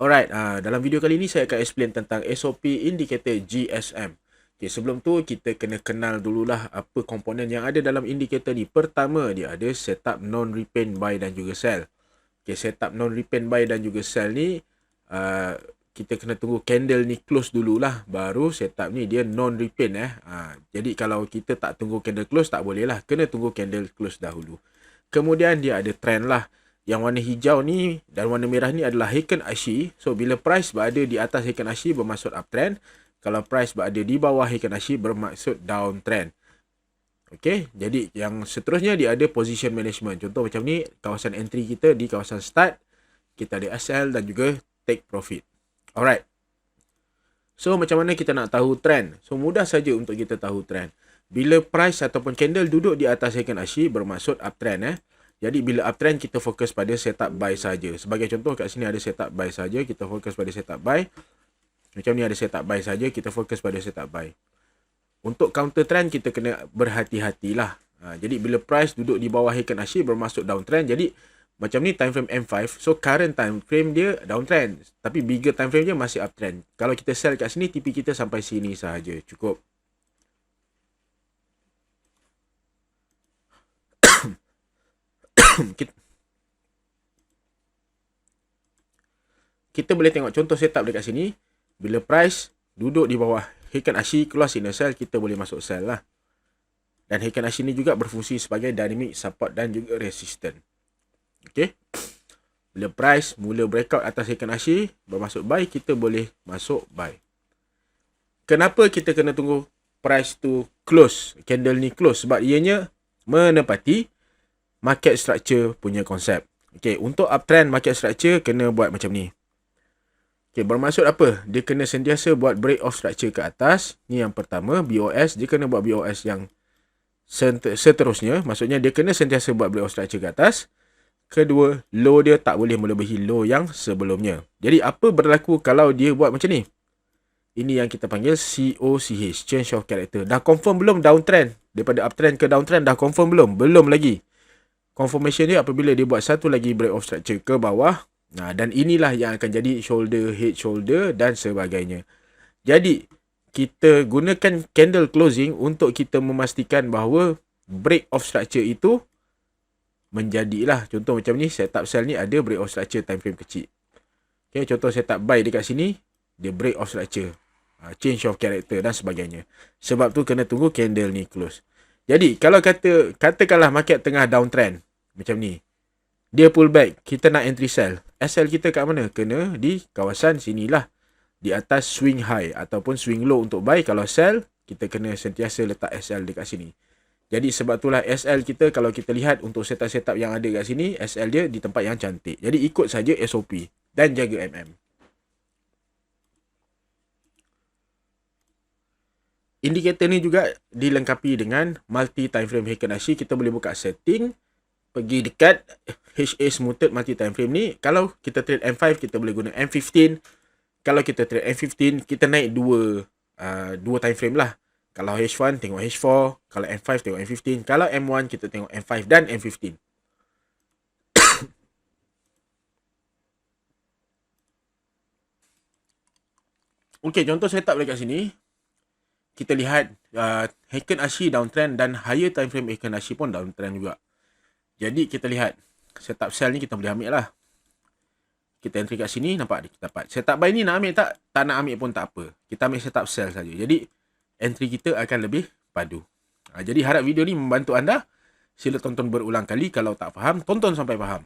Alright, dalam video kali ini saya akan explain tentang SOP indikator GSM. Okay, sebelum tu kita kena kenal dululah apa komponen yang ada dalam indikator ni. Pertama, dia ada setup non-repaint buy dan juga sell. Okay, setup non-repaint buy dan juga sell ni kita kena tunggu candle ni close dululah, baru setup ni dia non-repaint jadi kalau kita tak tunggu candle close tak boleh lah, kena tunggu candle close dahulu. Kemudian dia ada trend lah. Yang warna hijau ni dan warna merah ni adalah Heiken Ashi. So, bila price berada di atas Heiken Ashi bermaksud uptrend. Kalau price berada di bawah Heiken Ashi bermaksud downtrend. Okay, jadi yang seterusnya dia ada position management. Contoh macam ni, kawasan entry kita di kawasan start. Kita ada sell dan juga take profit. Alright. So, macam mana kita nak tahu trend? So, mudah saja untuk kita tahu trend. Bila price ataupun candle duduk di atas Heiken Ashi bermaksud uptrend. Jadi bila uptrend kita fokus pada setup buy saja. Sebagai contoh kat sini ada setup buy saja, kita fokus pada setup buy. Macam ni ada setup buy saja, kita fokus pada setup buy. Untuk counter trend kita kena berhati-hatilah. Jadi bila price duduk di bawah Heiken Ashi bermaksud downtrend. Jadi macam ni time frame M5. So current time frame dia downtrend, tapi bigger time frame dia masih uptrend. Kalau kita sell kat sini, TP kita sampai sini sahaja, cukup. Kita boleh tengok contoh setup dekat sini. Bila price duduk di bawah Heiken Ashi keluar signal sell, kita boleh masuk sell lah. Dan Heiken Ashi ni juga berfungsi sebagai dynamic support dan juga resistance. Okay. Bila price mula breakout atas Heiken Ashi bermaksud buy, kita boleh masuk buy. Kenapa kita kena tunggu price tu close, candle ni close? Sebab ianya menepati market structure punya konsep. Okay, untuk uptrend market structure kena buat macam ni. Okay, bermaksud apa? Dia kena sentiasa buat break off structure ke atas. Ni yang pertama, BOS. Dia kena buat BOS yang seterusnya. Maksudnya dia kena sentiasa buat break off structure ke atas. Kedua, low dia tak boleh melebihi low yang sebelumnya. Jadi apa berlaku kalau dia buat macam ni? Ini yang kita panggil COCH, change of character. Dah confirm belum downtrend? Daripada uptrend ke downtrend dah confirm belum? Belum lagi. Confirmation dia apabila dia buat satu lagi break off structure ke bawah. Dan inilah yang akan jadi shoulder, head shoulder dan sebagainya. Jadi, kita gunakan candle closing untuk kita memastikan bahawa break off structure itu menjadilah. Contoh macam ni, setup sell ni ada break off structure time frame kecil. Okay, contoh setup buy dekat sini, dia break off structure. Change of character dan sebagainya. Sebab tu kena tunggu candle ni close. Jadi, kalau katakanlah market tengah downtrend, macam ni. Dia pull back, kita nak entry sell. SL kita kat mana? Kena di kawasan sinilah. Di atas swing high ataupun swing low untuk buy. Kalau sell, kita kena sentiasa letak SL dekat sini. Jadi sebab itulah SL kita, kalau kita lihat untuk setup-setup yang ada kat sini, SL dia di tempat yang cantik. Jadi ikut saja SOP dan jaga MM. Indikator ni juga dilengkapi dengan multi time frame Heiken Ashi. Kita boleh buka setting, pergi dekat HA Smoothed multi time frame ni. Kalau kita trade M5, kita boleh guna M15. Kalau kita trade M15, kita naik dua time frame lah. Kalau H1 tengok H4, kalau M5 tengok M15, kalau M1 kita tengok M5 dan M15. Okey, contoh setup dekat sini. Kita lihat Heiken Ashi downtrend dan higher time frame Heiken Ashi pun downtrend juga. Jadi kita lihat setup sell ni kita boleh ambil lah. Kita entry kat sini, nampak kita dapat. Setup buy ni nak ambil tak? Tak nak ambil pun tak apa. Kita ambil setup sell saja. Jadi entry kita akan lebih padu. Jadi harap video ni membantu anda. Sila tonton berulang kali. Kalau tak faham, tonton sampai faham.